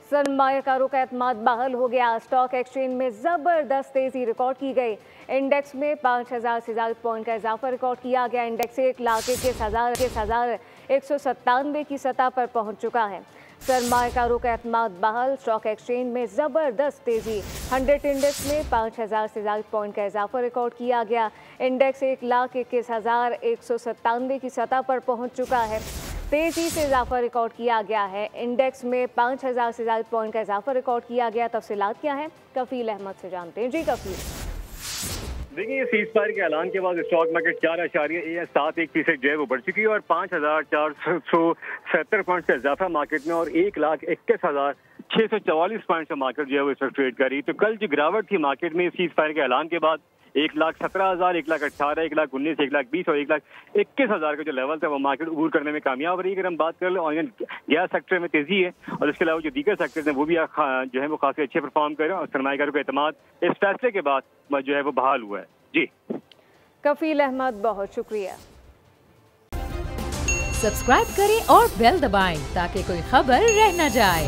सरमायाकारों का एतमाद बहाल हो गया। स्टॉक एक्सचेंज में ज़बरदस्त तेज़ी रिकॉर्ड की गई। इंडेक्स में 5,000 से ज़्यादा पॉइंट का इजाफा रिकॉर्ड किया गया। इंडेक्स 1,21,197 की सतह पर पहुंच चुका है। सरमायाकारों का एतमाद बहाल। स्टॉक एक्सचेंज में ज़बरदस्त तेज़ी। 100 इंडेक्स में 5,000 से ज़्यादा पॉइंट का इजाफा रिकॉर्ड किया गया। इंडेक्स 1,21,197 की सतह पर पहुंच चुका है। तेजी से इजाफा रिकॉर्ड किया गया है। इंडेक्स में 5,000 से ज़्यादा पॉइंट का इजाफा रिकॉर्ड किया गया। तफसीलात क्या है, कफील अहमद से जानते हैं। जी कफील। देखिए, सीज फायर के ऐलान के बाद स्टॉक मार्केट 4.71% जो है वो बढ़ चुकी है और 5,470 पॉइंट का इजाफा मार्केट में और 1,21,644 पॉइंट का मार्केट जो है वो इस वक्त ट्रेड कर रही है। तो कल जो गिरावट थी मार्केट में सीज फायर के ऐलान के बाद 1,17,000, 1,18,000, 1,19,000, 1,20,000 और 1,21,000 का जो लेवल था वो मार्केट अबूर करने में कामयाब रही। अगर हम बात कर लें ऑयल एंड गैस सेक्टर में तेजी है और इसके अलावा जो दीगर सेक्टर्स हैं वो भी जो है वो काफी अच्छे परफॉर्म कर रहे हैं और सरमायाकारों का एतमाद इस फैसले के बाद जो है वो बहाल हुआ है। जी कफील अहमद, बहुत शुक्रिया। सब्सक्राइब करें और बेल दबाएं ताकि कोई खबर रह न जाए।